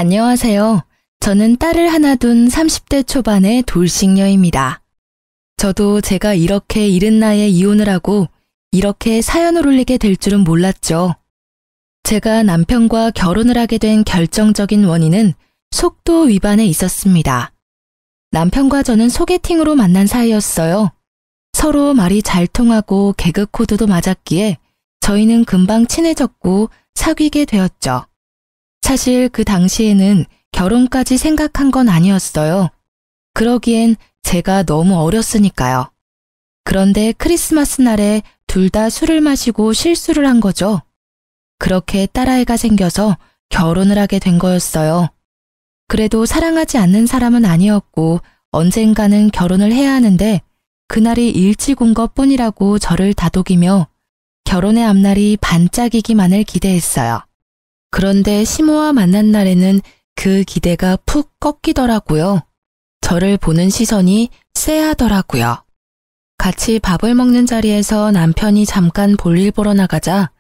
안녕하세요. 저는 딸을 하나 둔 30대 초반의 돌싱녀입니다. 저도 제가 이렇게 이른 나이에 이혼을 하고 이렇게 사연을 올리게 될 줄은 몰랐죠. 제가 남편과 결혼을 하게 된 결정적인 원인은 속도 위반에 있었습니다. 남편과 저는 소개팅으로 만난 사이였어요. 서로 말이 잘 통하고 개그 코드도 맞았기에 저희는 금방 친해졌고 사귀게 되었죠. 사실 그 당시에는 결혼까지 생각한 건 아니었어요. 그러기엔 제가 너무 어렸으니까요. 그런데 크리스마스 날에 둘 다 술을 마시고 실수를 한 거죠. 그렇게 딸아이가 생겨서 결혼을 하게 된 거였어요. 그래도 사랑하지 않는 사람은 아니었고 언젠가는 결혼을 해야 하는데 그날이 일찍 온 것뿐이라고 저를 다독이며 결혼의 앞날이 반짝이기만을 기대했어요. 그런데 시모와 만난 날에는 그 기대가 푹 꺾이더라고요. 저를 보는 시선이 쎄하더라고요. 같이 밥을 먹는 자리에서 남편이 잠깐 볼일 보러 나가자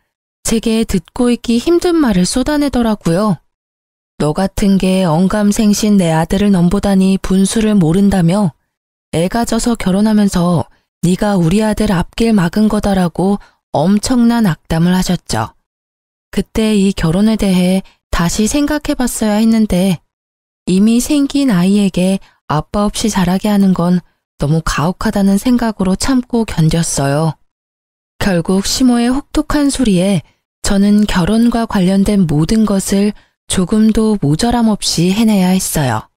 제게 듣고 있기 힘든 말을 쏟아내더라고요. 너 같은 게 언감생신 내 아들을 넘보다니 분수를 모른다며 애가 져서 결혼하면서 네가 우리 아들 앞길 막은 거다라고 엄청난 악담을 하셨죠. 그때 이 결혼에 대해 다시 생각해봤어야 했는데 이미 생긴 아이에게 아빠 없이 자라게 하는 건 너무 가혹하다는 생각으로 참고 견뎠어요. 결국 시모의 혹독한 소리에 저는 결혼과 관련된 모든 것을 조금도 모자람 없이 해내야 했어요.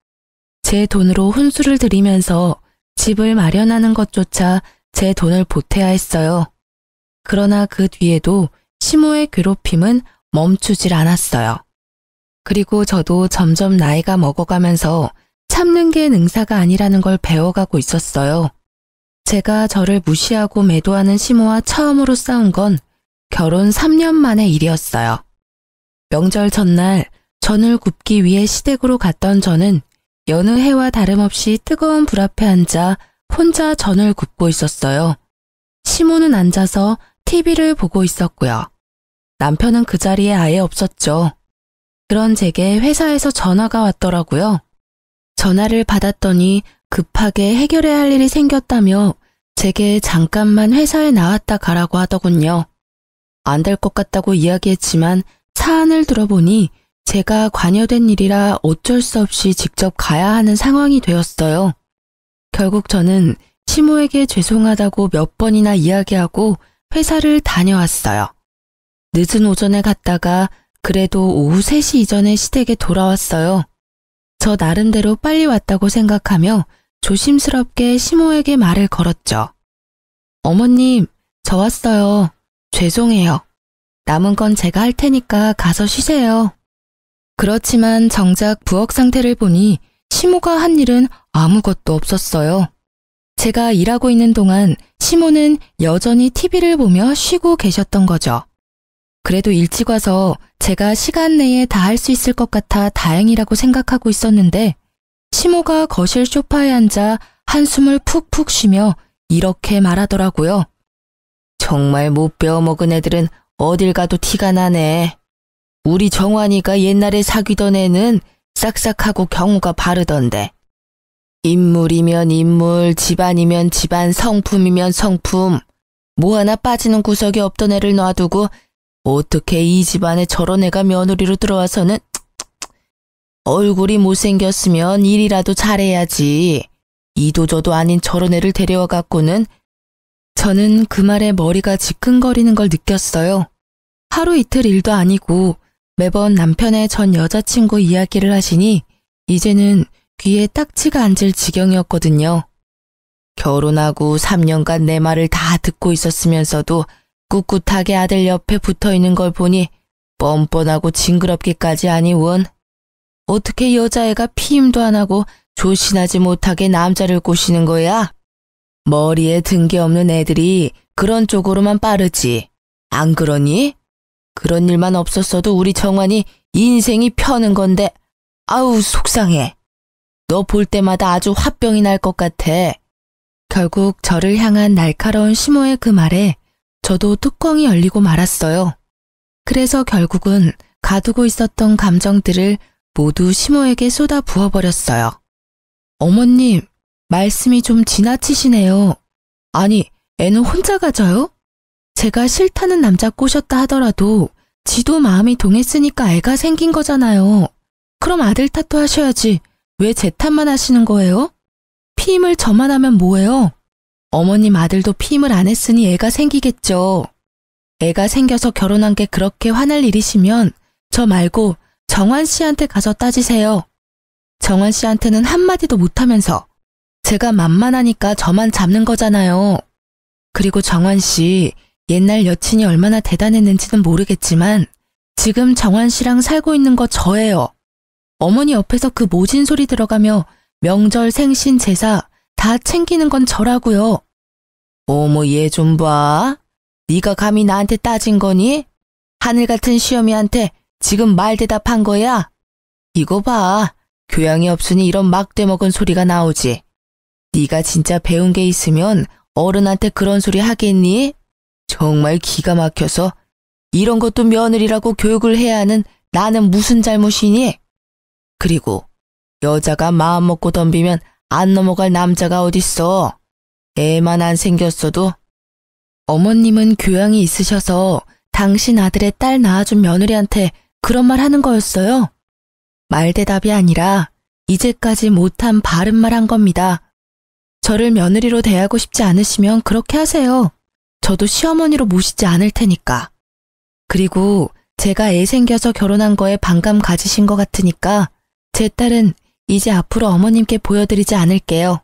제 돈으로 혼수를 들이면서 집을 마련하는 것조차 제 돈을 보태야 했어요. 그러나 그 뒤에도 시모의 괴롭힘은 멈추질 않았어요. 그리고 저도 점점 나이가 먹어가면서 참는 게 능사가 아니라는 걸 배워가고 있었어요. 제가 저를 무시하고 매도하는 시모와 처음으로 싸운 건 결혼 3년 만의 일이었어요. 명절 전날 전을 굽기 위해 시댁으로 갔던 저는 여느 해와 다름없이 뜨거운 불 앞에 앉아 혼자 전을 굽고 있었어요. 시모는 앉아서 TV를 보고 있었고요. 남편은 그 자리에 아예 없었죠. 그런 제게 회사에서 전화가 왔더라고요. 전화를 받았더니 급하게 해결해야 할 일이 생겼다며 제게 잠깐만 회사에 나왔다 가라고 하더군요. 안 될 것 같다고 이야기했지만 사안을 들어보니 제가 관여된 일이라 어쩔 수 없이 직접 가야 하는 상황이 되었어요. 결국 저는 시모에게 죄송하다고 몇 번이나 이야기하고 회사를 다녀왔어요. 늦은 오전에 갔다가 그래도 오후 3시 이전에 시댁에 돌아왔어요. 저 나름대로 빨리 왔다고 생각하며 조심스럽게 시모에게 말을 걸었죠. 어머님, 저 왔어요. 죄송해요. 남은 건 제가 할 테니까 가서 쉬세요. 그렇지만 정작 부엌 상태를 보니 시모가 한 일은 아무것도 없었어요. 제가 일하고 있는 동안 시모는 여전히 TV를 보며 쉬고 계셨던 거죠. 그래도 일찍 와서 제가 시간 내에 다 할 수 있을 것 같아 다행이라고 생각하고 있었는데 시모가 거실 소파에 앉아 한숨을 푹푹 쉬며 이렇게 말하더라고요. 정말 못 배워먹은 애들은 어딜 가도 티가 나네. 우리 정환이가 옛날에 사귀던 애는 싹싹하고 경우가 바르던데. 인물이면 인물, 집안이면 집안, 성품이면 성품. 뭐 하나 빠지는 구석이 없던 애를 놔두고 어떻게 이 집안에 저런 애가 며느리로 들어와서는 얼굴이 못생겼으면 일이라도 잘해야지. 이도저도 아닌 저런 애를 데려와 갖고는. 저는 그 말에 머리가 지끈거리는 걸 느꼈어요. 하루 이틀 일도 아니고 매번 남편의 전 여자친구 이야기를 하시니 이제는 귀에 딱지가 앉을 지경이었거든요. 결혼하고 3년간 내 말을 다 듣고 있었으면서도 꿋꿋하게 아들 옆에 붙어있는 걸 보니 뻔뻔하고 징그럽기까지 하니 원. 어떻게 여자애가 피임도 안 하고 조신하지 못하게 남자를 꼬시는 거야? 머리에 든 게 없는 애들이 그런 쪽으로만 빠르지. 안 그러니? 그런 일만 없었어도 우리 정환이 인생이 펴는 건데 아우 속상해. 너 볼 때마다 아주 화병이 날 것 같아. 결국 저를 향한 날카로운 시모의 그 말에 저도 뚜껑이 열리고 말았어요. 그래서 결국은 가두고 있었던 감정들을 모두 시모에게 쏟아 부어버렸어요. 어머님, 말씀이 좀 지나치시네요. 아니, 애는 혼자 가져요? 제가 싫다는 남자 꼬셨다 하더라도 지도 마음이 동했으니까 애가 생긴 거잖아요. 그럼 아들 탓도 하셔야지. 왜 제 탓만 하시는 거예요? 피임을 저만 하면 뭐예요? 어머님 아들도 피임을 안 했으니 애가 생기겠죠. 애가 생겨서 결혼한 게 그렇게 화날 일이시면 저 말고 정환 씨한테 가서 따지세요. 정환 씨한테는 한마디도 못하면서 제가 만만하니까 저만 잡는 거잖아요. 그리고 정환 씨 옛날 여친이 얼마나 대단했는지는 모르겠지만 지금 정환 씨랑 살고 있는 거 저예요. 어머니 옆에서 그 모진 소리 들어가며 명절 생신 제사 다 챙기는 건 저라고요. 어머 얘 좀 봐. 네가 감히 나한테 따진 거니? 하늘 같은 시어미한테 지금 말 대답한 거야? 이거 봐. 교양이 없으니 이런 막대 먹은 소리가 나오지. 네가 진짜 배운 게 있으면 어른한테 그런 소리 하겠니? 정말 기가 막혀서 이런 것도 며느리라고 교육을 해야 하는 나는 무슨 잘못이니? 그리고 여자가 마음 먹고 덤비면 안 넘어갈 남자가 어딨어. 애만 안 생겼어도. 어머님은 교양이 있으셔서 당신 아들의 딸 낳아준 며느리한테 그런 말 하는 거였어요? 말대답이 아니라 이제까지 못한 바른 말 한 겁니다. 저를 며느리로 대하고 싶지 않으시면 그렇게 하세요. 저도 시어머니로 모시지 않을 테니까. 그리고 제가 애 생겨서 결혼한 거에 반감 가지신 것 같으니까 제 딸은 이제 앞으로 어머님께 보여드리지 않을게요.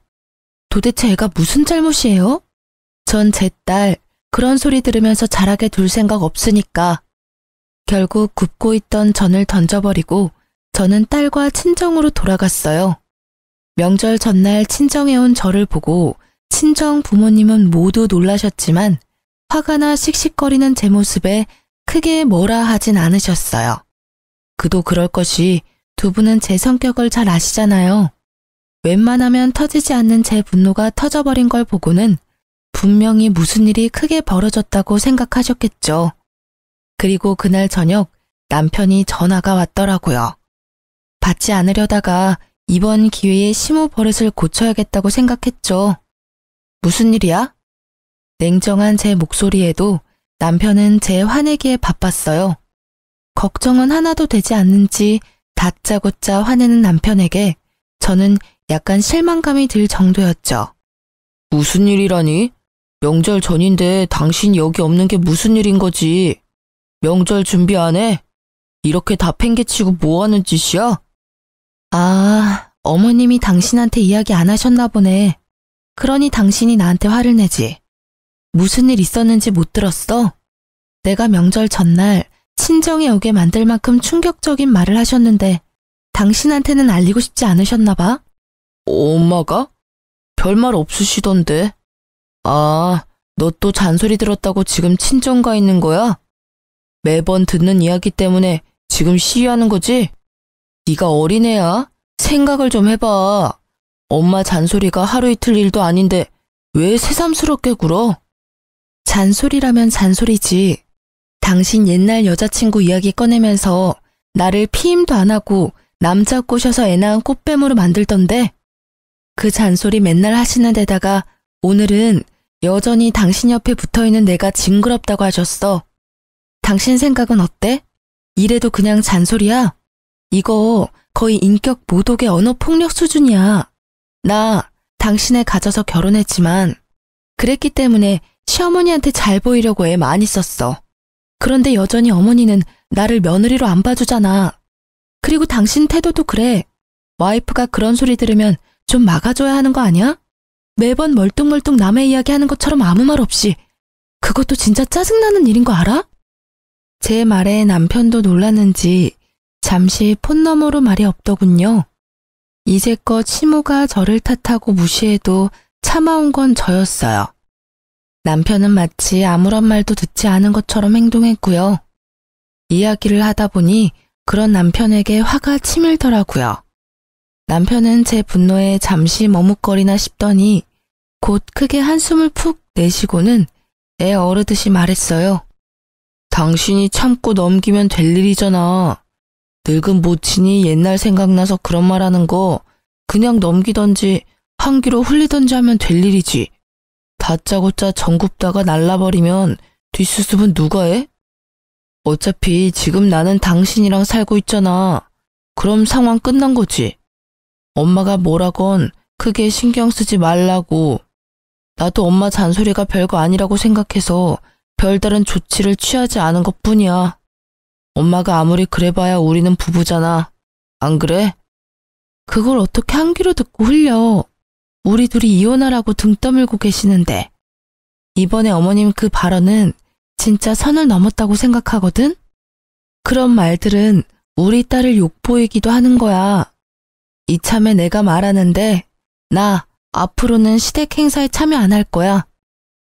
도대체 애가 무슨 잘못이에요? 전 제 딸 그런 소리 들으면서 자라게 둘 생각 없으니까. 결국 굽고 있던 전을 던져버리고 저는 딸과 친정으로 돌아갔어요. 명절 전날 친정에 온 저를 보고 친정 부모님은 모두 놀라셨지만 화가 나 씩씩거리는 제 모습에 크게 뭐라 하진 않으셨어요. 그도 그럴 것이 두 분은 제 성격을 잘 아시잖아요. 웬만하면 터지지 않는 제 분노가 터져버린 걸 보고는 분명히 무슨 일이 크게 벌어졌다고 생각하셨겠죠. 그리고 그날 저녁 남편이 전화가 왔더라고요. 받지 않으려다가 이번 기회에 시모 버릇을 고쳐야겠다고 생각했죠. 무슨 일이야? 냉정한 제 목소리에도 남편은 제 화내기에 바빴어요. 걱정은 하나도 되지 않는지 다짜고짜 화내는 남편에게 저는 약간 실망감이 들 정도였죠. 무슨 일이라니? 명절 전인데 당신 여기 없는 게 무슨 일인 거지? 명절 준비 안 해? 이렇게 다 팽개치고 뭐 하는 짓이야? 아, 어머님이 당신한테 이야기 안 하셨나 보네. 그러니 당신이 나한테 화를 내지. 무슨 일 있었는지 못 들었어? 내가 명절 전날 친정에 오게 만들 만큼 충격적인 말을 하셨는데 당신한테는 알리고 싶지 않으셨나 봐? 엄마가? 별말 없으시던데. 아, 너 또 잔소리 들었다고 지금 친정 가 있는 거야? 매번 듣는 이야기 때문에 지금 시위하는 거지? 네가 어린애야? 생각을 좀 해봐. 엄마 잔소리가 하루 이틀 일도 아닌데 왜 새삼스럽게 굴어? 잔소리라면 잔소리지. 당신 옛날 여자친구 이야기 꺼내면서 나를 피임도 안 하고 남자 꼬셔서 애 낳은 꽃뱀으로 만들던데 그 잔소리 맨날 하시는 데다가 오늘은 여전히 당신 옆에 붙어있는 내가 징그럽다고 하셨어. 당신 생각은 어때? 이래도 그냥 잔소리야? 이거 거의 인격 모독의 언어 폭력 수준이야. 나 당신을 가져서 결혼했지만 그랬기 때문에 시어머니한테 잘 보이려고 애 많이 썼어. 그런데 여전히 어머니는 나를 며느리로 안 봐주잖아. 그리고 당신 태도도 그래. 와이프가 그런 소리 들으면 좀 막아줘야 하는 거 아니야? 매번 멀뚱멀뚱 남의 이야기 하는 것처럼 아무 말 없이. 그것도 진짜 짜증나는 일인 거 알아? 제 말에 남편도 놀랐는지 잠시 폰 너머로 말이 없더군요. 이제껏 시모가 저를 탓하고 무시해도 참아온 건 저였어요. 남편은 마치 아무런 말도 듣지 않은 것처럼 행동했고요. 이야기를 하다 보니 그런 남편에게 화가 치밀더라고요. 남편은 제 분노에 잠시 머뭇거리나 싶더니 곧 크게 한숨을 푹 내쉬고는 애 어르듯이 말했어요. 당신이 참고 넘기면 될 일이잖아. 늙은 모친이 옛날 생각나서 그런 말 하는 거 그냥 넘기던지 한 귀로 흘리던지 하면 될 일이지. 다짜고짜 정 굽다가 날라버리면 뒷수습은 누가 해? 어차피 지금 나는 당신이랑 살고 있잖아. 그럼 상황 끝난 거지. 엄마가 뭐라건 크게 신경 쓰지 말라고. 나도 엄마 잔소리가 별거 아니라고 생각해서 별다른 조치를 취하지 않은 것뿐이야. 엄마가 아무리 그래봐야 우리는 부부잖아. 안 그래? 그걸 어떻게 한 귀로 듣고 흘려. 우리 둘이 이혼하라고 등 떠밀고 계시는데. 이번에 어머님 그 발언은 진짜 선을 넘었다고 생각하거든? 그런 말들은 우리 딸을 욕보이기도 하는 거야. 이참에 내가 말하는데 나 앞으로는 시댁 행사에 참여 안 할 거야.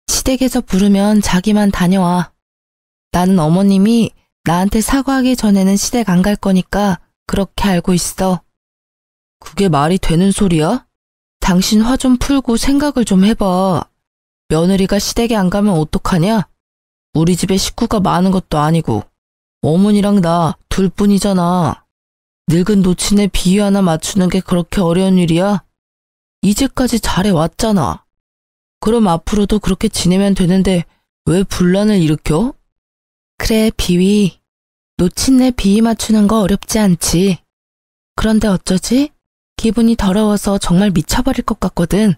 시댁에서 부르면 자기만 다녀와. 나는 어머님이 나한테 사과하기 전에는 시댁 안 갈 거니까 그렇게 알고 있어. 그게 말이 되는 소리야? 당신 화 좀 풀고 생각을 좀 해봐. 며느리가 시댁에 안 가면 어떡하냐? 우리 집에 식구가 많은 것도 아니고 어머니랑 나 둘뿐이잖아. 늙은 노친의 비위 하나 맞추는 게 그렇게 어려운 일이야? 이제까지 잘해왔잖아. 그럼 앞으로도 그렇게 지내면 되는데 왜 분란을 일으켜? 그래, 비위. 노친네 비위 맞추는 거 어렵지 않지. 그런데 어쩌지? 기분이 더러워서 정말 미쳐버릴 것 같거든.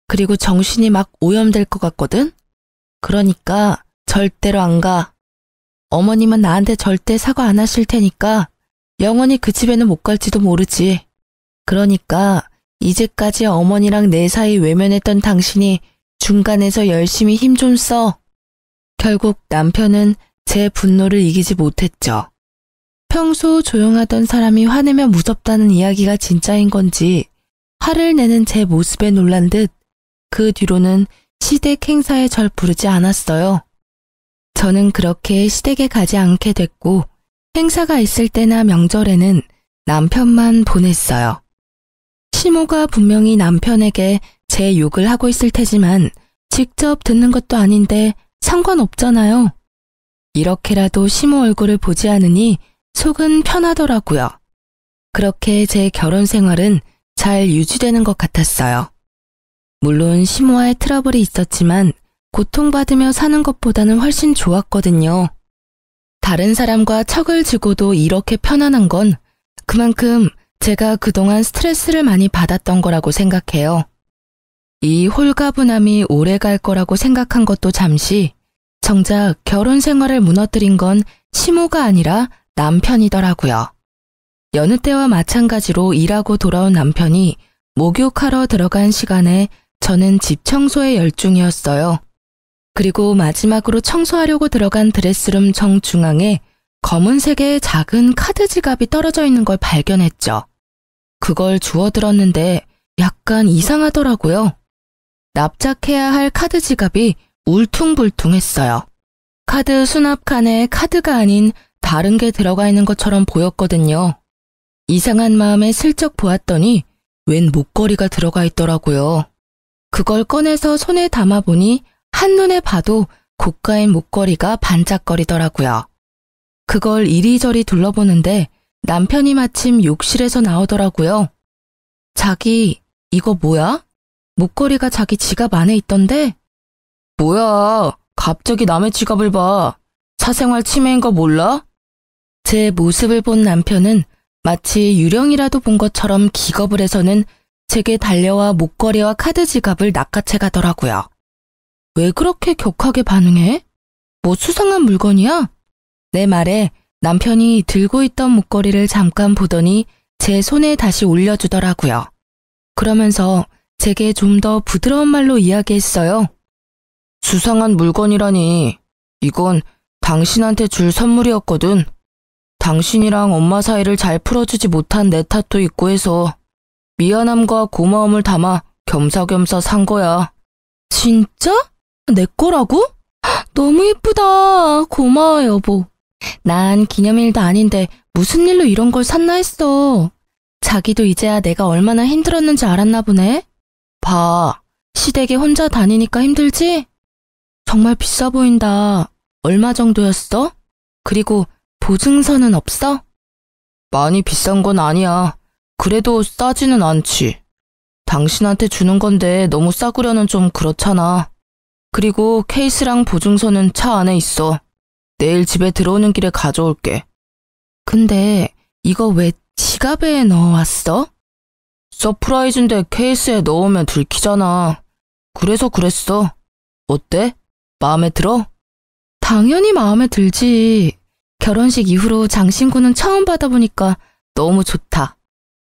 그리고 정신이 막 오염될 것 같거든. 그러니까 절대로 안 가. 어머님은 나한테 절대 사과 안 하실 테니까 영원히 그 집에는 못 갈지도 모르지. 그러니까 이제까지 어머니랑 내 사이 외면했던 당신이 중간에서 열심히 힘 좀 써. 결국 남편은 제 분노를 이기지 못했죠. 평소 조용하던 사람이 화내면 무섭다는 이야기가 진짜인 건지 화를 내는 제 모습에 놀란 듯 그 뒤로는 시댁 행사에 절 부르지 않았어요. 저는 그렇게 시댁에 가지 않게 됐고 행사가 있을 때나 명절에는 남편만 보냈어요. 시모가 분명히 남편에게 제 욕을 하고 있을 테지만 직접 듣는 것도 아닌데 상관없잖아요. 이렇게라도 시모 얼굴을 보지 않으니 속은 편하더라고요. 그렇게 제 결혼 생활은 잘 유지되는 것 같았어요. 물론 시모와의 트러블이 있었지만 고통받으며 사는 것보다는 훨씬 좋았거든요. 다른 사람과 척을 지고도 이렇게 편안한 건 그만큼 제가 그동안 스트레스를 많이 받았던 거라고 생각해요. 이 홀가분함이 오래 갈 거라고 생각한 것도 잠시, 정작 결혼 생활을 무너뜨린 건 시모가 아니라 남편이더라고요. 여느 때와 마찬가지로 일하고 돌아온 남편이 목욕하러 들어간 시간에 저는 집 청소에 열중이었어요. 그리고 마지막으로 청소하려고 들어간 드레스룸 정중앙에 검은색의 작은 카드 지갑이 떨어져 있는 걸 발견했죠. 그걸 주워들었는데 약간 이상하더라고요. 납작해야 할 카드 지갑이 울퉁불퉁했어요. 카드 수납칸에 카드가 아닌 다른 게 들어가 있는 것처럼 보였거든요. 이상한 마음에 슬쩍 보았더니 웬 목걸이가 들어가 있더라고요. 그걸 꺼내서 손에 담아보니 한눈에 봐도 고가인 목걸이가 반짝거리더라고요. 그걸 이리저리 둘러보는데 남편이 마침 욕실에서 나오더라고요. 자기, 이거 뭐야? 목걸이가 자기 지갑 안에 있던데? 뭐야, 갑자기 남의 지갑을 봐. 사생활 침해인 거 몰라? 제 모습을 본 남편은 마치 유령이라도 본 것처럼 기겁을 해서는 제게 달려와 목걸이와 카드 지갑을 낚아채 가더라고요. 왜 그렇게 격하게 반응해? 뭐 수상한 물건이야? 내 말에 남편이 들고 있던 목걸이를 잠깐 보더니 제 손에 다시 올려주더라고요. 그러면서 제게 좀 더 부드러운 말로 이야기했어요. 수상한 물건이라니. 이건 당신한테 줄 선물이었거든. 당신이랑 엄마 사이를 잘 풀어주지 못한 내 탓도 있고 해서 미안함과 고마움을 담아 겸사겸사 산 거야. 진짜? 내 거라고? 너무 예쁘다. 고마워, 여보. 난 기념일도 아닌데 무슨 일로 이런 걸 샀나 했어. 자기도 이제야 내가 얼마나 힘들었는지 알았나 보네. 봐, 시댁에 혼자 다니니까 힘들지? 정말 비싸 보인다. 얼마 정도였어? 그리고 보증서는 없어? 많이 비싼 건 아니야. 그래도 싸지는 않지. 당신한테 주는 건데 너무 싸구려는 좀 그렇잖아. 그리고 케이스랑 보증서는 차 안에 있어. 내일 집에 들어오는 길에 가져올게. 근데 이거 왜 지갑에 넣어왔어? 서프라이즈인데 케이스에 넣으면 들키잖아. 그래서 그랬어. 어때? 마음에 들어? 당연히 마음에 들지. 결혼식 이후로 장신구는 처음 받아보니까 너무 좋다.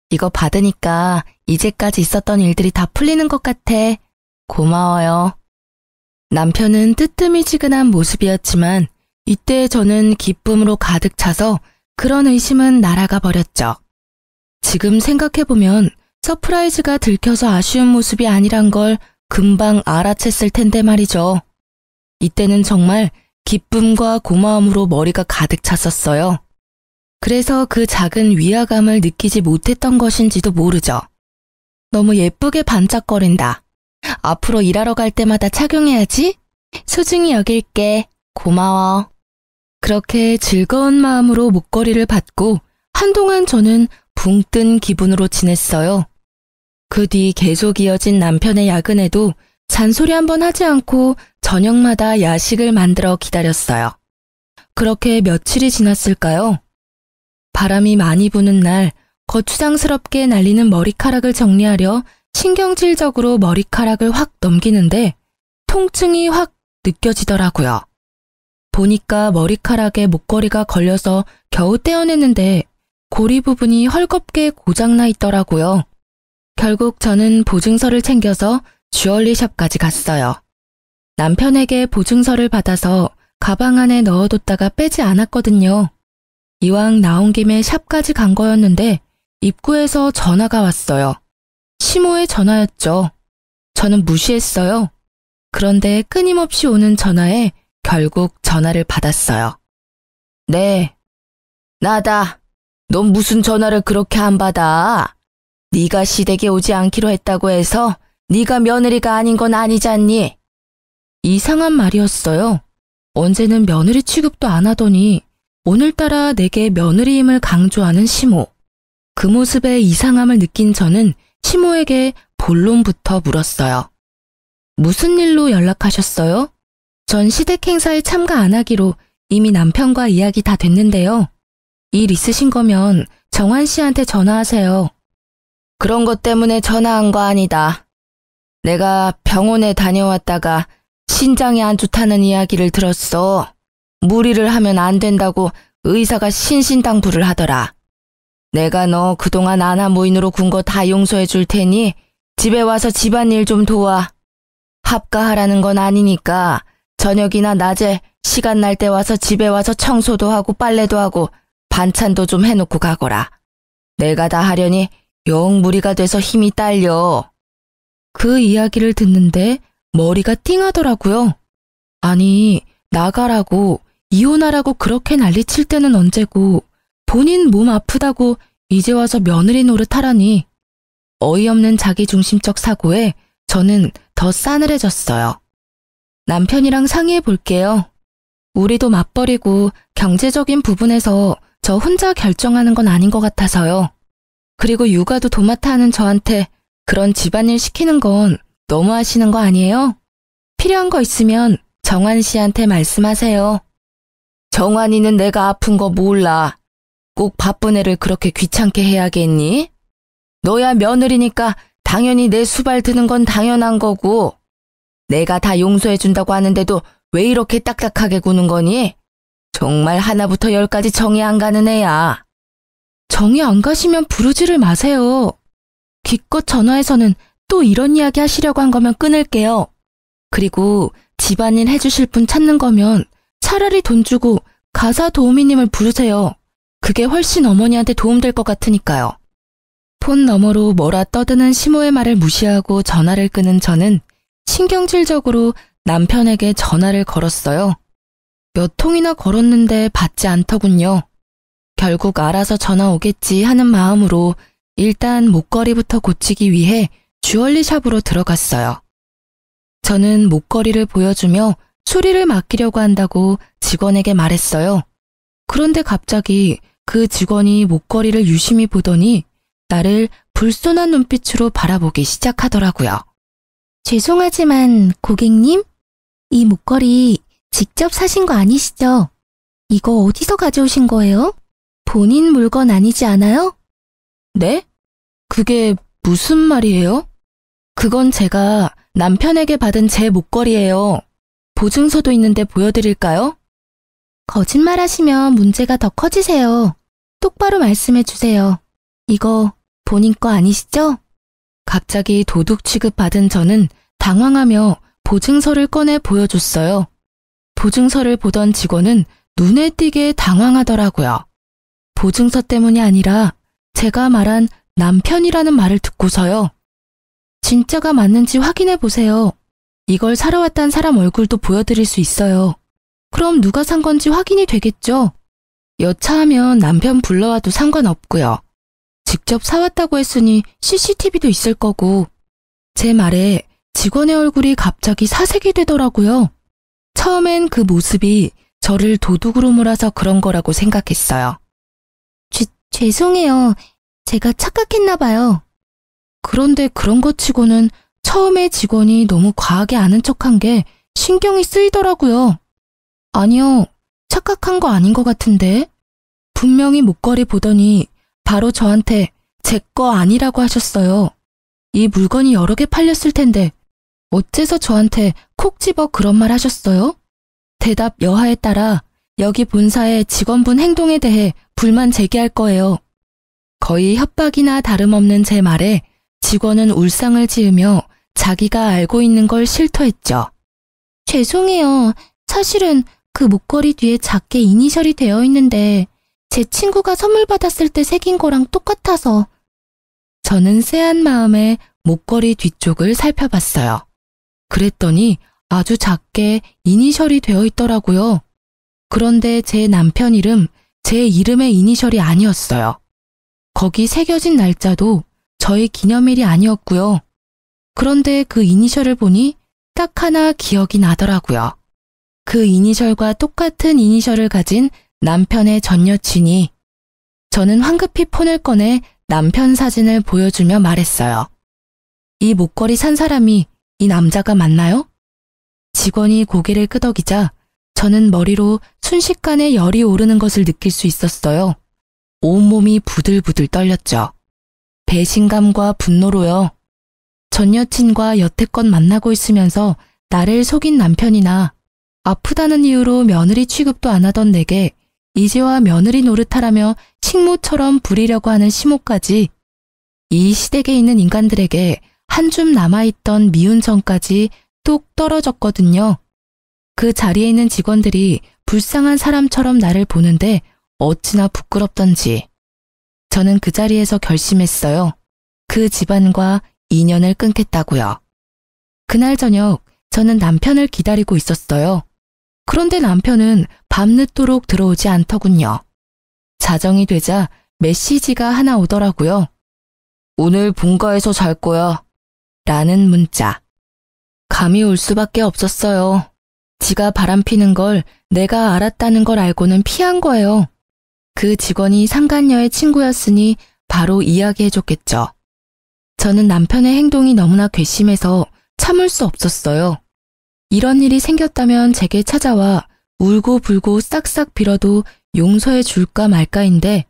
이거 받으니까 이제까지 있었던 일들이 다 풀리는 것 같아. 고마워요. 남편은 뜨뜨미지근한 모습이었지만 이때 저는 기쁨으로 가득 차서 그런 의심은 날아가 버렸죠. 지금 생각해보면 서프라이즈가 들켜서 아쉬운 모습이 아니란 걸 금방 알아챘을 텐데 말이죠. 이때는 정말 기쁨과 고마움으로 머리가 가득 찼었어요. 그래서 그 작은 위화감을 느끼지 못했던 것인지도 모르죠. 너무 예쁘게 반짝거린다. 앞으로 일하러 갈 때마다 착용해야지. 소중히 여길게. 고마워. 그렇게 즐거운 마음으로 목걸이를 받고 한동안 저는 붕 뜬 기분으로 지냈어요. 그 뒤 계속 이어진 남편의 야근에도 잔소리 한번 하지 않고 저녁마다 야식을 만들어 기다렸어요. 그렇게 며칠이 지났을까요? 바람이 많이 부는 날 거추장스럽게 날리는 머리카락을 정리하려 신경질적으로 머리카락을 확 넘기는데 통증이 확 느껴지더라고요. 보니까 머리카락에 목걸이가 걸려서 겨우 떼어냈는데 고리 부분이 헐겁게 고장나 있더라고요. 결국 저는 보증서를 챙겨서 주얼리샵까지 갔어요. 남편에게 보증서를 받아서 가방 안에 넣어뒀다가 빼지 않았거든요. 이왕 나온 김에 샵까지 간 거였는데 입구에서 전화가 왔어요. 시모의 전화였죠. 저는 무시했어요. 그런데 끊임없이 오는 전화에 결국 전화를 받았어요. 네, 나다. 넌 무슨 전화를 그렇게 안 받아? 네가 시댁에 오지 않기로 했다고 해서 네가 며느리가 아닌 건 아니잖니? 이상한 말이었어요. 언제는 며느리 취급도 안 하더니 오늘따라 내게 며느리임을 강조하는 시모. 그 모습에 이상함을 느낀 저는 시모에게 본론부터 물었어요. 무슨 일로 연락하셨어요? 전 시댁 행사에 참가 안 하기로 이미 남편과 이야기 다 됐는데요. 일 있으신 거면 정환 씨한테 전화하세요. 그런 것 때문에 전화한 거 아니다. 내가 병원에 다녀왔다가 신장이 안 좋다는 이야기를 들었어. 무리를 하면 안 된다고 의사가 신신당부를 하더라. 내가 너 그동안 아나무인으로 군 거 다 용서해 줄 테니 집에 와서 집안일 좀 도와. 합가하라는 건 아니니까 저녁이나 낮에 시간 날 때 와서 집에 와서 청소도 하고 빨래도 하고 반찬도 좀 해놓고 가거라. 내가 다 하려니 영 무리가 돼서 힘이 딸려. 그 이야기를 듣는데 머리가 띵하더라고요. 아니, 나가라고 이혼하라고 그렇게 난리칠 때는 언제고 본인 몸 아프다고 이제 와서 며느리 노릇하라니. 어이없는 자기중심적 사고에 저는 더 싸늘해졌어요. 남편이랑 상의해 볼게요. 우리도 맞벌이고 경제적인 부분에서 저 혼자 결정하는 건 아닌 것 같아서요. 그리고 육아도 도맡아 하는 저한테 그런 집안일 시키는 건 너무 하시는 거 아니에요? 필요한 거 있으면 정환 씨한테 말씀하세요. 정환이는 내가 아픈 거 몰라. 꼭 바쁜 애를 그렇게 귀찮게 해야겠니? 너야 며느리니까 당연히 내 수발 드는 건 당연한 거고. 내가 다 용서해준다고 하는데도 왜 이렇게 딱딱하게 구는 거니? 정말 하나부터 열까지 정이 안 가는 애야. 정이 안 가시면 부르지를 마세요. 기껏 전화해서는 또 이런 이야기 하시려고 한 거면 끊을게요. 그리고 집안일 해주실 분 찾는 거면 차라리 돈 주고 가사 도우미님을 부르세요. 그게 훨씬 어머니한테 도움될 것 같으니까요. 폰 너머로 뭐라 떠드는 시모의 말을 무시하고 전화를 끄는 저는 신경질적으로 남편에게 전화를 걸었어요. 몇 통이나 걸었는데 받지 않더군요. 결국 알아서 전화 오겠지 하는 마음으로 일단 목걸이부터 고치기 위해 주얼리샵으로 들어갔어요. 저는 목걸이를 보여주며 수리를 맡기려고 한다고 직원에게 말했어요. 그런데 갑자기 그 직원이 목걸이를 유심히 보더니 나를 불손한 눈빛으로 바라보기 시작하더라고요. 죄송하지만 고객님, 이 목걸이 직접 사신 거 아니시죠? 이거 어디서 가져오신 거예요? 본인 물건 아니지 않아요? 네? 그게 무슨 말이에요? 그건 제가 남편에게 받은 제 목걸이예요. 보증서도 있는데 보여드릴까요? 거짓말하시면 문제가 더 커지세요. 똑바로 말씀해 주세요. 이거 본인 거 아니시죠? 갑자기 도둑 취급받은 저는 당황하며 보증서를 꺼내 보여줬어요. 보증서를 보던 직원은 눈에 띄게 당황하더라고요. 보증서 때문이 아니라 제가 말한 남편이라는 말을 듣고서요. 진짜가 맞는지 확인해 보세요. 이걸 사러 왔다는 사람 얼굴도 보여드릴 수 있어요. 그럼 누가 산 건지 확인이 되겠죠? 여차하면 남편 불러와도 상관없고요. 직접 사왔다고 했으니 CCTV도 있을 거고. 제 말에 직원의 얼굴이 갑자기 사색이 되더라고요. 처음엔 그 모습이 저를 도둑으로 몰아서 그런 거라고 생각했어요. 죄송해요. 제가 착각했나 봐요. 그런데 그런 것 치고는 처음에 직원이 너무 과하게 아는 척한 게 신경이 쓰이더라고요. 아니요, 착각한 거 아닌 것 같은데. 분명히 목걸이 보더니 바로 저한테 제 거 아니라고 하셨어요. 이 물건이 여러 개 팔렸을 텐데 어째서 저한테 콕 집어 그런 말 하셨어요? 대답 여하에 따라 여기 본사의 직원분 행동에 대해 불만 제기할 거예요. 거의 협박이나 다름없는 제 말에 직원은 울상을 지으며 자기가 알고 있는 걸 실토했죠. 죄송해요. 사실은 그 목걸이 뒤에 작게 이니셜이 되어 있는데 제 친구가 선물 받았을 때 새긴 거랑 똑같아서. 저는 쎄한 마음에 목걸이 뒤쪽을 살펴봤어요. 그랬더니 아주 작게 이니셜이 되어 있더라고요. 그런데 제 남편 이름, 제 이름의 이니셜이 아니었어요. 거기 새겨진 날짜도 저의 기념일이 아니었고요. 그런데 그 이니셜을 보니 딱 하나 기억이 나더라고요. 그 이니셜과 똑같은 이니셜을 가진 남편의 전 여친이. 저는 황급히 폰을 꺼내 남편 사진을 보여주며 말했어요. 이 목걸이 산 사람이 이 남자가 맞나요? 직원이 고개를 끄덕이자 저는 머리로 순식간에 열이 오르는 것을 느낄 수 있었어요. 온몸이 부들부들 떨렸죠. 배신감과 분노로요. 전 여친과 여태껏 만나고 있으면서 나를 속인 남편이나 아프다는 이유로 며느리 취급도 안 하던 내게 이제와 며느리 노릇하라며 식모처럼 부리려고 하는 시모까지, 이 시댁에 있는 인간들에게 한 줌 남아있던 미운 정까지 뚝 떨어졌거든요. 그 자리에 있는 직원들이 불쌍한 사람처럼 나를 보는데 어찌나 부끄럽던지. 저는 그 자리에서 결심했어요. 그 집안과 인연을 끊겠다고요. 그날 저녁 저는 남편을 기다리고 있었어요. 그런데 남편은 밤늦도록 들어오지 않더군요. 자정이 되자 메시지가 하나 오더라고요. 오늘 본가에서 잘 거야. 라는 문자. 감이 올 수밖에 없었어요. 지가 바람피는 걸 내가 알았다는 걸 알고는 피한 거예요. 그 직원이 상간녀의 친구였으니 바로 이야기해줬겠죠. 저는 남편의 행동이 너무나 괘씸해서 참을 수 없었어요. 이런 일이 생겼다면 제게 찾아와 울고불고 싹싹 빌어도 용서해 줄까 말까인데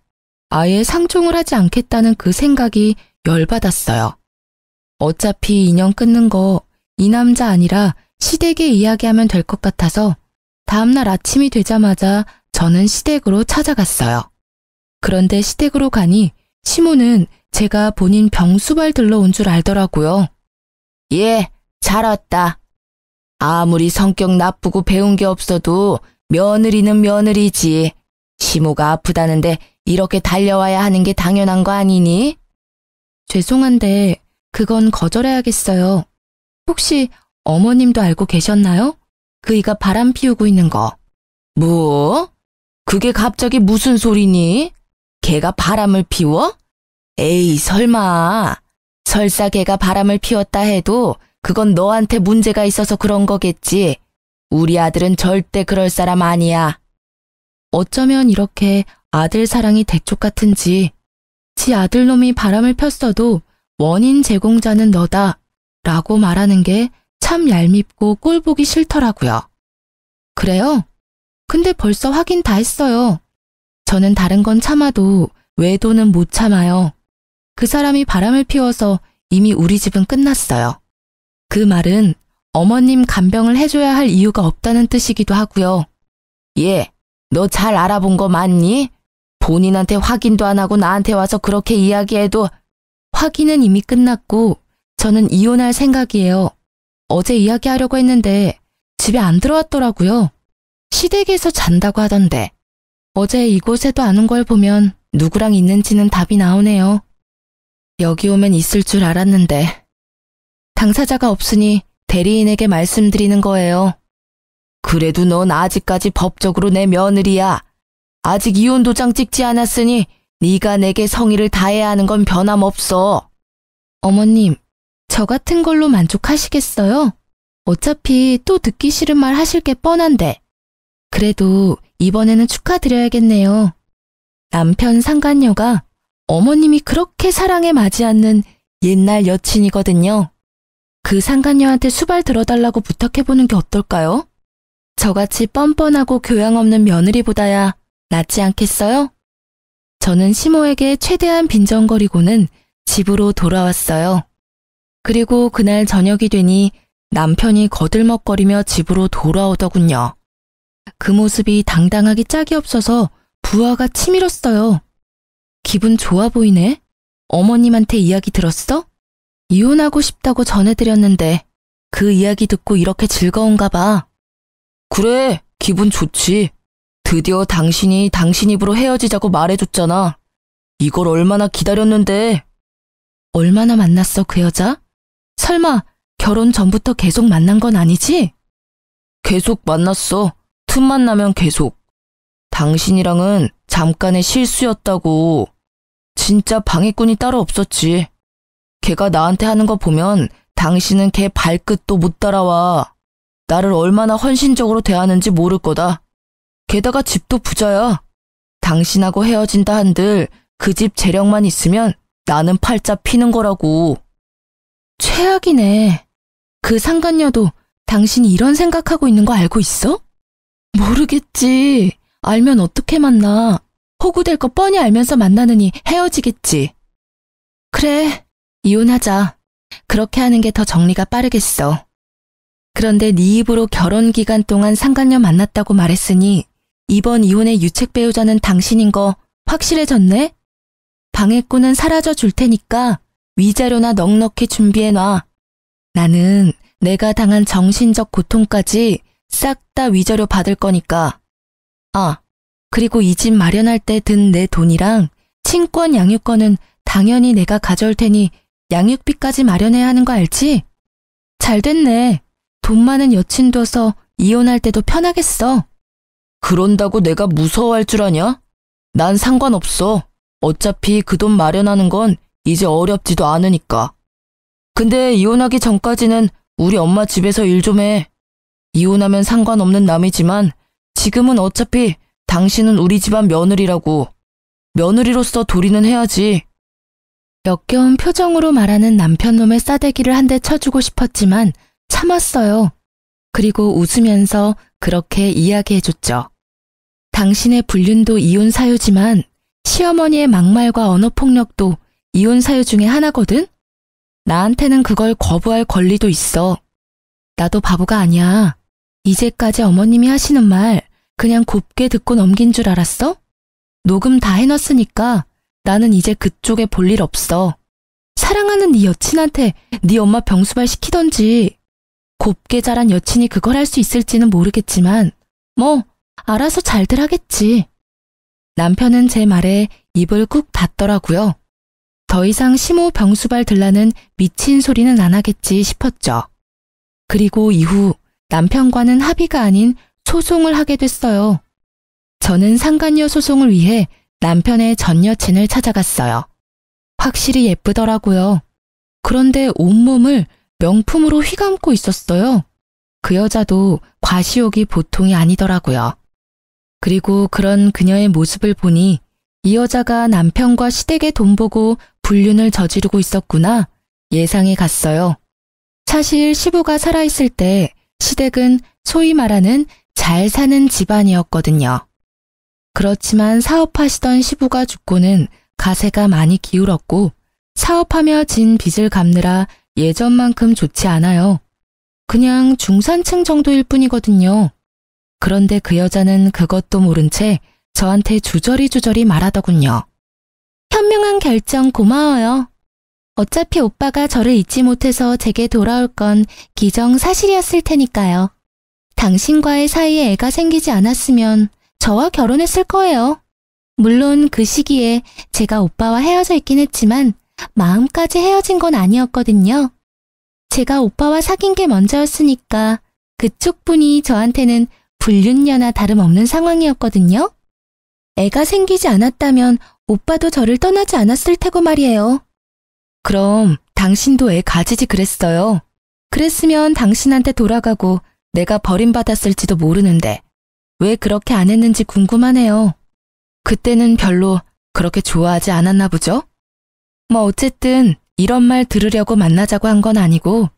아예 상종을 하지 않겠다는 그 생각이 열받았어요. 어차피 인연 끊는 거 이 남자 아니라 시댁에 이야기하면 될 것 같아서 다음날 아침이 되자마자 저는 시댁으로 찾아갔어요. 그런데 시댁으로 가니 시모는 제가 본인 병수발 들러온 줄 알더라고요. 예, 잘 왔다. 아무리 성격 나쁘고 배운 게 없어도 며느리는 며느리지. 시모가 아프다는데 이렇게 달려와야 하는 게 당연한 거 아니니? 죄송한데 그건 거절해야겠어요. 혹시 어머님도 알고 계셨나요? 그이가 바람 피우고 있는 거. 뭐? 그게 갑자기 무슨 소리니? 걔가 바람을 피워? 에이, 설마. 설사 걔가 바람을 피웠다 해도 그건 너한테 문제가 있어서 그런 거겠지. 우리 아들은 절대 그럴 사람 아니야. 어쩌면 이렇게 아들 사랑이 대쪽 같은지 지 아들놈이 바람을 폈어도 원인 제공자는 너다 라고 말하는 게 참 얄밉고 꼴보기 싫더라고요. 그래요? 근데 벌써 확인 다 했어요. 저는 다른 건 참아도 외도는 못 참아요. 그 사람이 바람을 피워서 이미 우리 집은 끝났어요. 그 말은 어머님 간병을 해줘야 할 이유가 없다는 뜻이기도 하고요. 예, 너 잘 알아본 거 맞니? 본인한테 확인도 안 하고 나한테 와서 그렇게 이야기해도. 확인은 이미 끝났고 저는 이혼할 생각이에요. 어제 이야기하려고 했는데 집에 안 들어왔더라고요. 시댁에서 잔다고 하던데. 어제 이곳에도 안 온 걸 보면 누구랑 있는지는 답이 나오네요. 여기 오면 있을 줄 알았는데. 당사자가 없으니 대리인에게 말씀드리는 거예요. 그래도 넌 아직까지 법적으로 내 며느리야. 아직 이혼 도장 찍지 않았으니 네가 내게 성의를 다해야 하는 건 변함없어. 어머님, 저 같은 걸로 만족하시겠어요? 어차피 또 듣기 싫은 말 하실 게 뻔한데. 그래도 이번에는 축하드려야겠네요. 남편 상간녀가 어머님이 그렇게 사랑에 맞지 않는 옛날 여친이거든요. 그 상간녀한테 수발 들어달라고 부탁해보는 게 어떨까요? 저같이 뻔뻔하고 교양 없는 며느리보다야 낫지 않겠어요? 저는 시모에게 최대한 빈정거리고는 집으로 돌아왔어요. 그리고 그날 저녁이 되니 남편이 거들먹거리며 집으로 돌아오더군요. 그 모습이 당당하기 짝이 없어서 부하가 치밀었어요. 기분 좋아 보이네? 어머님한테 이야기 들었어? 이혼하고 싶다고 전해드렸는데 그 이야기 듣고 이렇게 즐거운가 봐. 그래, 기분 좋지. 드디어 당신이 당신 입으로 헤어지자고 말해줬잖아. 이걸 얼마나 기다렸는데. 얼마나 만났어, 그 여자? 설마 결혼 전부터 계속 만난 건 아니지? 계속 만났어. 틈만 나면 계속. 당신이랑은 잠깐의 실수였다고. 진짜 방해꾼이 따로 없었지. 걔가 나한테 하는 거 보면 당신은 걔 발끝도 못 따라와. 나를 얼마나 헌신적으로 대하는지 모를 거다. 게다가 집도 부자야. 당신하고 헤어진다 한들 그 집 재력만 있으면 나는 팔자 피는 거라고. 최악이네. 그 상간녀도 당신이 이런 생각하고 있는 거 알고 있어? 모르겠지. 알면 어떻게 만나. 호구될 거 뻔히 알면서 만나느니 헤어지겠지. 그래, 이혼하자. 그렇게 하는 게 더 정리가 빠르겠어. 그런데 네 입으로 결혼 기간 동안 상간녀 만났다고 말했으니 이번 이혼의 유책 배우자는 당신인 거 확실해졌네? 방해꾼은 사라져 줄 테니까 위자료나 넉넉히 준비해놔. 나는 내가 당한 정신적 고통까지 싹 다 위자료 받을 거니까. 아, 그리고 이 집 마련할 때 든 내 돈이랑 친권 양육권은 당연히 내가 가져올 테니 양육비까지 마련해야 하는 거 알지? 잘 됐네. 돈 많은 여친 둬서 이혼할 때도 편하겠어. 그런다고 내가 무서워할 줄 아냐? 난 상관없어. 어차피 그 돈 마련하는 건 이제 어렵지도 않으니까. 근데 이혼하기 전까지는 우리 엄마 집에서 일 좀 해. 이혼하면 상관없는 남이지만 지금은 어차피 당신은 우리 집안 며느리라고. 며느리로서 도리는 해야지. 역겨운 표정으로 말하는 남편놈의 싸대기를 한 대 쳐주고 싶었지만 참았어요. 그리고 웃으면서 그렇게 이야기해줬죠. 당신의 불륜도 이혼 사유지만 시어머니의 막말과 언어폭력도 이혼 사유 중에 하나거든? 나한테는 그걸 거부할 권리도 있어. 나도 바보가 아니야. 이제까지 어머님이 하시는 말 그냥 곱게 듣고 넘긴 줄 알았어? 녹음 다 해놨으니까 나는 이제 그쪽에 볼 일 없어. 사랑하는 네 여친한테 네 엄마 병수발 시키던지. 곱게 자란 여친이 그걸 할 수 있을지는 모르겠지만 뭐 알아서 잘들 하겠지. 남편은 제 말에 입을 꾹 닫더라고요. 더 이상 시모 병수발 들라는 미친 소리는 안 하겠지 싶었죠. 그리고 이후 남편과는 합의가 아닌 소송을 하게 됐어요. 저는 상간녀 소송을 위해 남편의 전 여친을 찾아갔어요. 확실히 예쁘더라고요. 그런데 온몸을 명품으로 휘감고 있었어요. 그 여자도 과시욕이 보통이 아니더라고요. 그리고 그런 그녀의 모습을 보니 이 여자가 남편과 시댁의 돈 보고 불륜을 저지르고 있었구나 예상이 갔어요. 사실 시부가 살아있을 때 시댁은 소위 말하는 잘 사는 집안이었거든요. 그렇지만 사업하시던 시부가 죽고는 가세가 많이 기울었고 사업하며 진 빚을 갚느라 예전만큼 좋지 않아요. 그냥 중산층 정도일 뿐이거든요. 그런데 그 여자는 그것도 모른 채 저한테 주저리 말하더군요. 현명한 결정 고마워요. 어차피 오빠가 저를 잊지 못해서 제게 돌아올 건 기정사실이었을 테니까요. 당신과의 사이에 애가 생기지 않았으면 저와 결혼했을 거예요. 물론 그 시기에 제가 오빠와 헤어져 있긴 했지만 마음까지 헤어진 건 아니었거든요. 제가 오빠와 사귄 게 먼저였으니까 그쪽 분이 저한테는 불륜녀나 다름없는 상황이었거든요. 애가 생기지 않았다면 오빠도 저를 떠나지 않았을 테고 말이에요. 그럼 당신도 애 가지지 그랬어요. 그랬으면 당신한테 돌아가고 내가 버림받았을지도 모르는데 왜 그렇게 안 했는지 궁금하네요. 그때는 별로 그렇게 좋아하지 않았나 보죠? 뭐 어쨌든 이런 말 들으려고 만나자고 한 건 아니고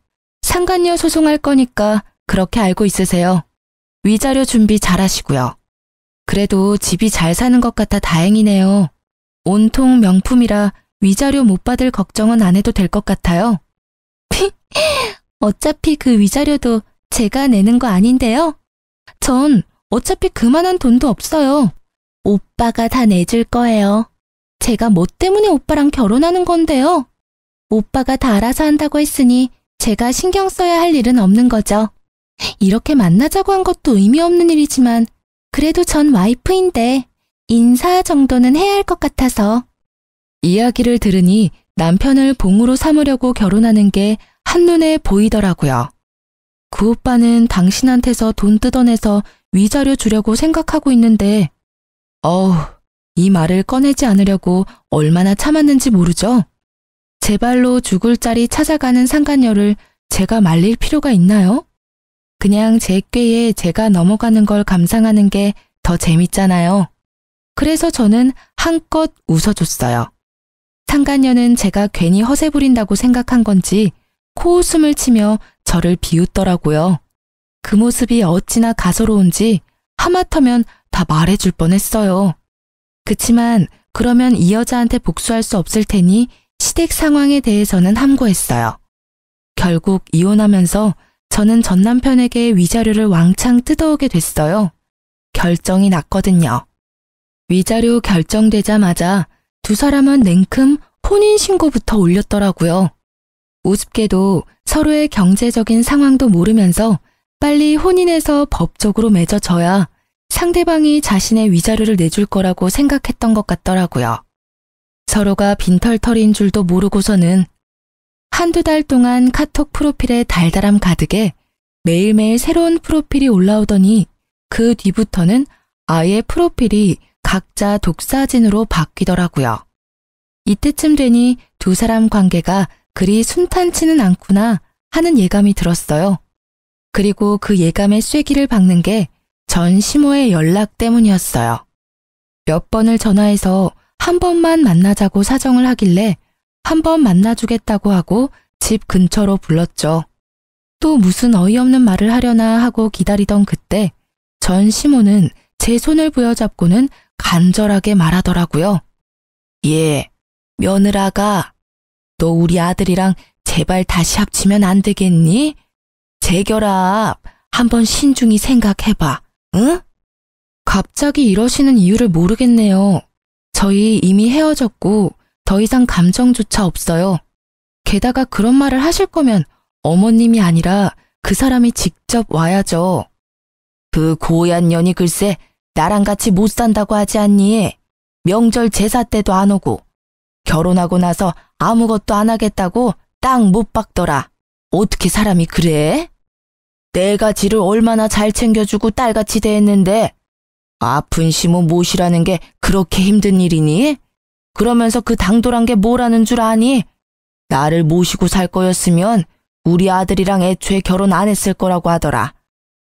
상간녀 소송할 거니까 그렇게 알고 있으세요. 위자료 준비 잘 하시고요. 그래도 집이 잘 사는 것 같아 다행이네요. 온통 명품이라 위자료 못 받을 걱정은 안 해도 될 것 같아요. 어차피 그 위자료도 제가 내는 거 아닌데요. 전 어차피 그만한 돈도 없어요. 오빠가 다 내줄 거예요. 제가 뭐 때문에 오빠랑 결혼하는 건데요. 오빠가 다 알아서 한다고 했으니 제가 신경 써야 할 일은 없는 거죠. 이렇게 만나자고 한 것도 의미 없는 일이지만 그래도 전 와이프인데 인사 정도는 해야 할 것 같아서. 이야기를 들으니 남편을 봉으로 삼으려고 결혼하는 게 한눈에 보이더라고요. 그 오빠는 당신한테서 돈 뜯어내서 위자료 주려고 생각하고 있는데 이 말을 꺼내지 않으려고 얼마나 참았는지 모르죠? 제 발로 죽을 자리 찾아가는 상간녀를 제가 말릴 필요가 있나요? 그냥 제 꾀에 제가 넘어가는 걸 감상하는 게 더 재밌잖아요. 그래서 저는 한껏 웃어줬어요. 상간녀는 제가 괜히 허세 부린다고 생각한 건지 코웃음을 치며 저를 비웃더라고요. 그 모습이 어찌나 가소로운지 하마터면 다 말해줄 뻔했어요. 그치만 그러면 이 여자한테 복수할 수 없을 테니 시댁 상황에 대해서는 함구했어요. 결국 이혼하면서 저는 전 남편에게 위자료를 왕창 뜯어오게 됐어요. 결정이 났거든요. 위자료 결정되자마자 두 사람은 냉큼 혼인신고부터 올렸더라고요. 우습게도 서로의 경제적인 상황도 모르면서 빨리 혼인해서 법적으로 맺어져야 상대방이 자신의 위자료를 내줄 거라고 생각했던 것 같더라고요. 서로가 빈털터리인 줄도 모르고서는 한두 달 동안 카톡 프로필에 달달함 가득에 매일매일 새로운 프로필이 올라오더니 그 뒤부터는 아예 프로필이 각자 독사진으로 바뀌더라고요. 이때쯤 되니 두 사람 관계가 그리 순탄치는 않구나 하는 예감이 들었어요. 그리고 그 예감의 쐐기를 박는 게 전 시모의 연락 때문이었어요. 몇 번을 전화해서 한 번만 만나자고 사정을 하길래 한 번 만나주겠다고 하고 집 근처로 불렀죠. 또 무슨 어이없는 말을 하려나 하고 기다리던 그때 전 시모는 제 손을 부여잡고는 간절하게 말하더라고요. 예, 며느라가 너 우리 아들이랑 제발 다시 합치면 안 되겠니? 재결합 한번 신중히 생각해봐, 응? 갑자기 이러시는 이유를 모르겠네요. 저희 이미 헤어졌고 더 이상 감정조차 없어요. 게다가 그런 말을 하실 거면 어머님이 아니라 그 사람이 직접 와야죠. 그 고얀 년이 글쎄 나랑 같이 못 산다고 하지 않니? 명절 제사 때도 안 오고 결혼하고 나서 아무것도 안 하겠다고 땅 못 박더라. 어떻게 사람이 그래? 내가 지를 얼마나 잘 챙겨주고 딸같이 대했는데 아픈 시모 모시라는 게 그렇게 힘든 일이니? 그러면서 그 당돌한 게 뭐라는 줄 아니? 나를 모시고 살 거였으면 우리 아들이랑 애초에 결혼 안 했을 거라고 하더라.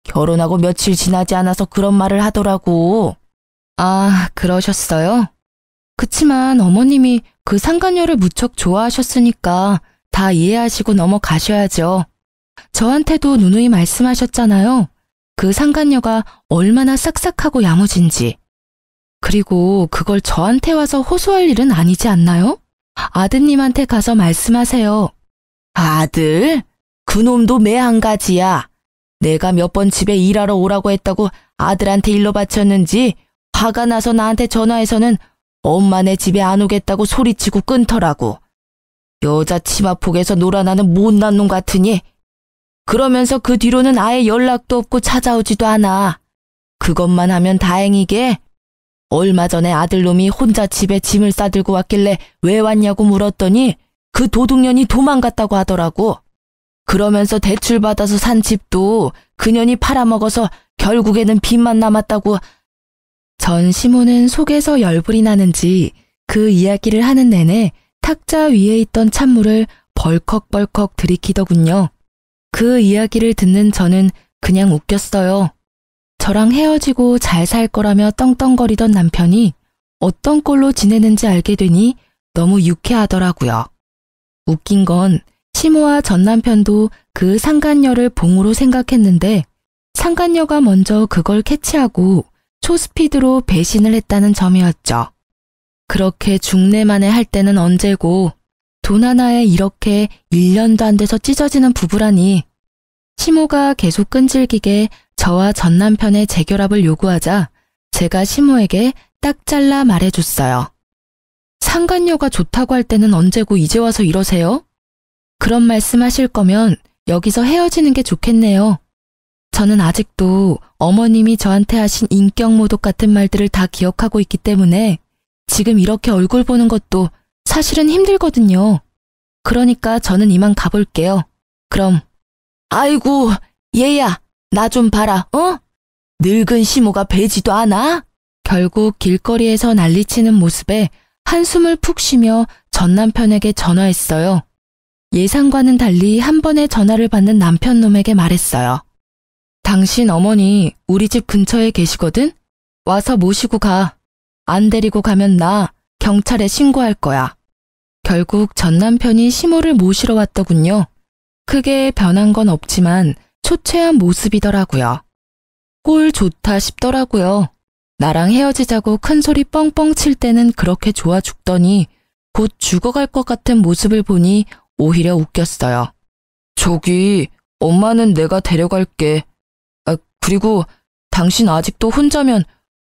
결혼하고 며칠 지나지 않아서 그런 말을 하더라고. 아, 그러셨어요? 그치만 어머님이 그 상간녀를 무척 좋아하셨으니까 다 이해하시고 넘어가셔야죠. 저한테도 누누이 말씀하셨잖아요. 그 상간녀가 얼마나 싹싹하고 야무진지. 그리고 그걸 저한테 와서 호소할 일은 아니지 않나요? 아드님한테 가서 말씀하세요. 아들? 그놈도 매 한 가지야. 내가 몇 번 집에 일하러 오라고 했다고 아들한테 일러 바쳤는지 화가 나서 나한테 전화해서는 엄마네 집에 안 오겠다고 소리치고 끊더라고. 여자 치마폭에서 놀아나는 못난 놈 같으니. 그러면서 그 뒤로는 아예 연락도 없고 찾아오지도 않아. 그것만 하면 다행이게. 얼마 전에 아들놈이 혼자 집에 짐을 싸들고 왔길래 왜 왔냐고 물었더니 그 도둑년이 도망갔다고 하더라고. 그러면서 대출받아서 산 집도 그년이 팔아먹어서 결국에는 빚만 남았다고. 전 시모는 속에서 열불이 나는지 그 이야기를 하는 내내 탁자 위에 있던 찬물을 벌컥벌컥 들이키더군요. 그 이야기를 듣는 저는 그냥 웃겼어요. 저랑 헤어지고 잘 살 거라며 떵떵거리던 남편이 어떤 꼴로 지내는지 알게 되니 너무 유쾌하더라고요. 웃긴 건 시모와 전 남편도 그 상간녀를 봉으로 생각했는데 상간녀가 먼저 그걸 캐치하고 초스피드로 배신을 했다는 점이었죠. 그렇게 중내만에 할 때는 언제고 돈 하나에 이렇게 1년도 안 돼서 찢어지는 부부라니. 시모가 계속 끈질기게 저와 전 남편의 재결합을 요구하자 제가 시모에게 딱 잘라 말해줬어요. 상간녀가 좋다고 할 때는 언제고 이제 와서 이러세요? 그런 말씀하실 거면 여기서 헤어지는 게 좋겠네요. 저는 아직도 어머님이 저한테 하신 인격 모독 같은 말들을 다 기억하고 있기 때문에 지금 이렇게 얼굴 보는 것도 사실은 힘들거든요. 그러니까 저는 이만 가볼게요. 그럼. 아이고, 얘야, 나 좀 봐라, 어? 늙은 시모가 배지도 않아? 결국 길거리에서 난리치는 모습에 한숨을 푹 쉬며 전 남편에게 전화했어요. 예상과는 달리 한 번에 전화를 받는 남편 놈에게 말했어요. 당신 어머니 우리 집 근처에 계시거든? 와서 모시고 가. 안 데리고 가면 나 경찰에 신고할 거야. 결국 전 남편이 시모를 모시러 왔더군요. 크게 변한 건 없지만 초췌한 모습이더라고요. 꼴 좋다 싶더라고요. 나랑 헤어지자고 큰 소리 뻥뻥 칠 때는 그렇게 좋아 죽더니 곧 죽어갈 것 같은 모습을 보니 오히려 웃겼어요. 저기, 엄마는 내가 데려갈게. 그리고 당신 아직도 혼자면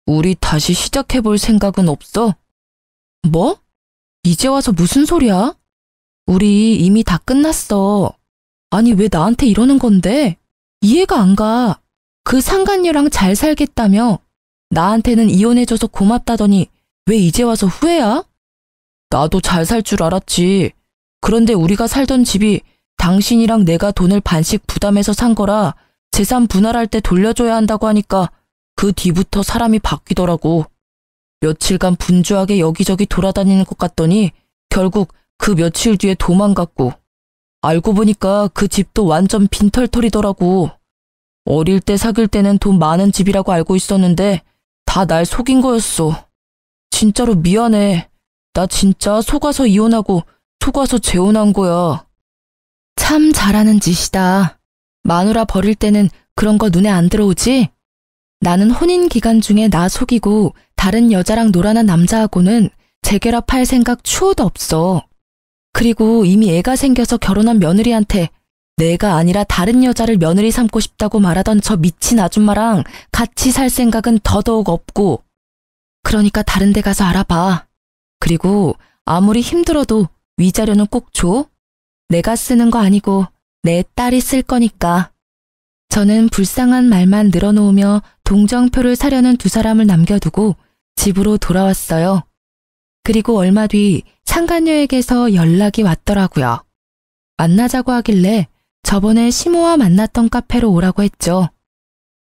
우리 다시 시작해볼 생각은 없어? 뭐? 이제 와서 무슨 소리야? 우리 이미 다 끝났어. 아니 왜 나한테 이러는 건데? 이해가 안 가. 그 상간녀랑 잘 살겠다며 나한테는 이혼해줘서 고맙다더니 왜 이제 와서 후회야? 나도 잘 살 줄 알았지. 그런데 우리가 살던 집이 당신이랑 내가 돈을 반씩 부담해서 산 거라 재산 분할할 때 돌려줘야 한다고 하니까 그 뒤부터 사람이 바뀌더라고. 며칠간 분주하게 여기저기 돌아다니는 것 같더니 결국 그 며칠 뒤에 도망갔고, 알고 보니까 그 집도 완전 빈털털이더라고. 어릴 때 사귈 때는 돈 많은 집이라고 알고 있었는데 다 날 속인 거였어. 진짜로 미안해. 나 진짜 속아서 이혼하고 속아서 재혼한 거야. 참 잘하는 짓이다. 마누라 버릴 때는 그런 거 눈에 안 들어오지? 나는 혼인 기간 중에 나 속이고 다른 여자랑 놀아난 남자하고는 재결합할 생각 추호도 없어. 그리고 이미 애가 생겨서 결혼한 며느리한테 내가 아니라 다른 여자를 며느리 삼고 싶다고 말하던 저 미친 아줌마랑 같이 살 생각은 더더욱 없고. 그러니까 다른 데 가서 알아봐. 그리고 아무리 힘들어도 위자료는 꼭 줘. 내가 쓰는 거 아니고 내 딸이 쓸 거니까. 저는 불쌍한 말만 늘어놓으며 동정표를 사려는 두 사람을 남겨두고 집으로 돌아왔어요. 그리고 얼마 뒤 상간녀에게서 연락이 왔더라고요. 만나자고 하길래 저번에 시모와 만났던 카페로 오라고 했죠.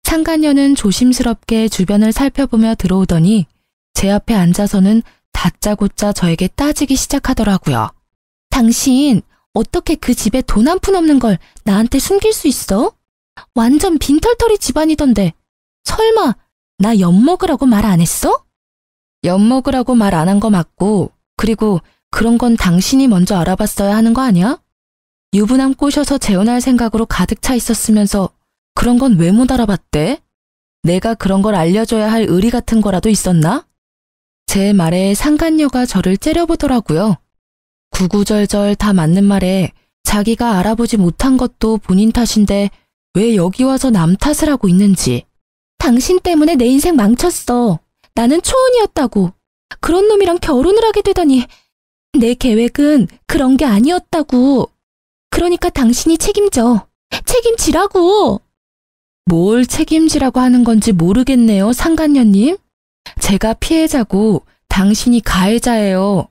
상간녀는 조심스럽게 주변을 살펴보며 들어오더니 제 앞에 앉아서는 다짜고짜 저에게 따지기 시작하더라고요. 당신 어떻게 그 집에 돈 한 푼 없는 걸 나한테 숨길 수 있어? 완전 빈털터리 집안이던데. 설마 나 엿먹으라고 말 안 했어? 엿먹으라고 말 안 한 거 맞고, 그리고 그런 건 당신이 먼저 알아봤어야 하는 거 아니야? 유부남 꼬셔서 재혼할 생각으로 가득 차 있었으면서 그런 건 왜 못 알아봤대? 내가 그런 걸 알려줘야 할 의리 같은 거라도 있었나? 제 말에 상간녀가 저를 째려보더라고요. 구구절절 다 맞는 말에 자기가 알아보지 못한 것도 본인 탓인데 왜 여기 와서 남 탓을 하고 있는지. 당신 때문에 내 인생 망쳤어. 나는 초혼이었다고. 그런 놈이랑 결혼을 하게 되다니. 내 계획은 그런 게 아니었다고. 그러니까 당신이 책임져. 책임지라고. 뭘 책임지라고 하는 건지 모르겠네요, 상간녀님. 제가 피해자고 당신이 가해자예요.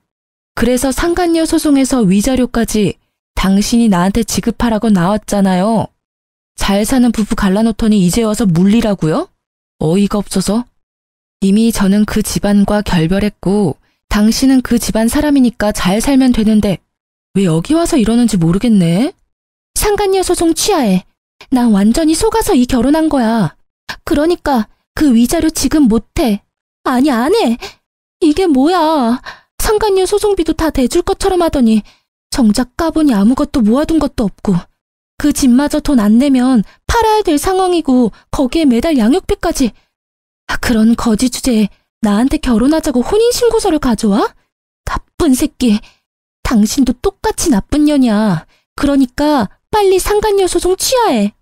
그래서 상간녀 소송에서 위자료까지 당신이 나한테 지급하라고 나왔잖아요. 잘 사는 부부 갈라놓더니 이제 와서 물리라고요? 어이가 없어서. 이미 저는 그 집안과 결별했고 당신은 그 집안 사람이니까 잘 살면 되는데 왜 여기 와서 이러는지 모르겠네. 상간녀 소송 취하해. 나 완전히 속아서 이 결혼한 거야. 그러니까 그 위자료 지금 못해. 아니 안 해. 이게 뭐야. 상간녀 소송비도 다 대줄 것처럼 하더니 정작 까보니 아무것도 모아둔 것도 없고 그 집마저 돈 안 내면 팔아야 될 상황이고 거기에 매달 양육비까지. 그런 거지 주제에 나한테 결혼하자고 혼인신고서를 가져와? 나쁜 새끼. 당신도 똑같이 나쁜 년이야. 그러니까 빨리 상간녀 소송 취하해.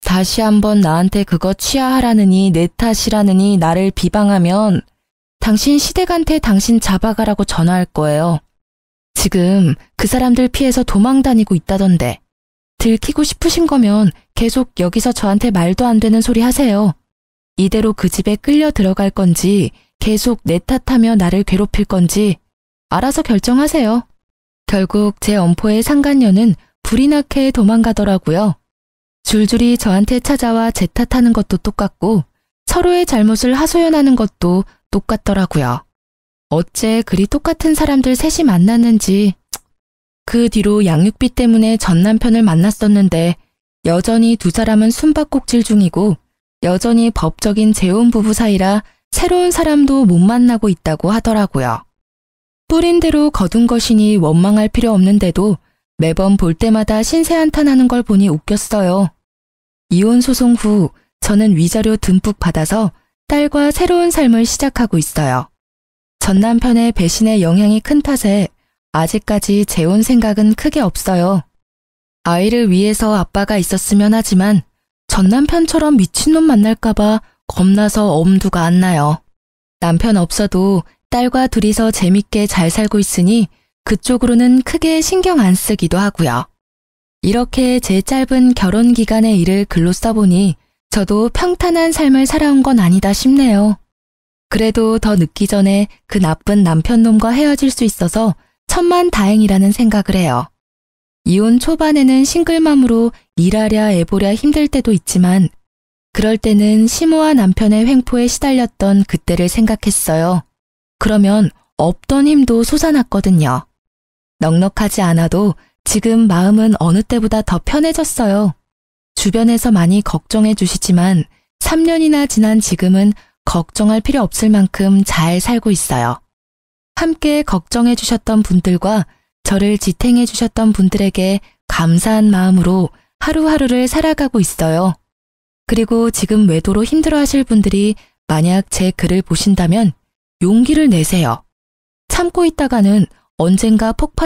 다시 한번 나한테 그거 취하하라느니 내 탓이라느니 나를 비방하면 당신 시댁한테 당신 잡아가라고 전화할 거예요. 지금 그 사람들 피해서 도망 다니고 있다던데. 들키고 싶으신 거면 계속 여기서 저한테 말도 안 되는 소리 하세요. 이대로 그 집에 끌려 들어갈 건지 계속 내 탓하며 나를 괴롭힐 건지 알아서 결정하세요. 결국 제 엄포의 상간녀는 불이 나게 도망가더라고요. 줄줄이 저한테 찾아와 제 탓하는 것도 똑같고 서로의 잘못을 하소연하는 것도 똑같더라고요. 어째 그리 똑같은 사람들 셋이 만났는지. 그 뒤로 양육비 때문에 전 남편을 만났었는데 여전히 두 사람은 숨바꼭질 중이고 여전히 법적인 재혼 부부 사이라 새로운 사람도 못 만나고 있다고 하더라고요. 뿌린 대로 거둔 것이니 원망할 필요 없는데도 매번 볼 때마다 신세한탄하는 걸 보니 웃겼어요. 이혼 소송 후 저는 위자료 듬뿍 받아서 딸과 새로운 삶을 시작하고 있어요. 전 남편의 배신의 영향이 큰 탓에 아직까지 재혼 생각은 크게 없어요. 아이를 위해서 아빠가 있었으면 하지만 전 남편처럼 미친놈 만날까봐 겁나서 엄두가 안 나요. 남편 없어도 딸과 둘이서 재밌게 잘 살고 있으니 그쪽으로는 크게 신경 안 쓰기도 하고요. 이렇게 제 짧은 결혼 기간의 일을 글로 써보니 저도 평탄한 삶을 살아온 건 아니다 싶네요. 그래도 더 늦기 전에 그 나쁜 남편놈과 헤어질 수 있어서 천만다행이라는 생각을 해요. 이혼 초반에는 싱글맘으로 일하랴 애보랴 힘들 때도 있지만 그럴 때는 시모와 남편의 횡포에 시달렸던 그때를 생각했어요. 그러면 없던 힘도 솟아났거든요. 넉넉하지 않아도 지금 마음은 어느 때보다 더 편해졌어요. 주변에서 많이 걱정해 주시지만 3년이나 지난 지금은 걱정할 필요 없을 만큼 잘 살고 있어요. 함께 걱정해 주셨던 분들과 저를 지탱해 주셨던 분들에게 감사한 마음으로 하루하루를 살아가고 있어요. 그리고 지금 외도로 힘들어 하실 분들이 만약 제 글을 보신다면 용기를 내세요. 참고 있다가는 언젠가 폭발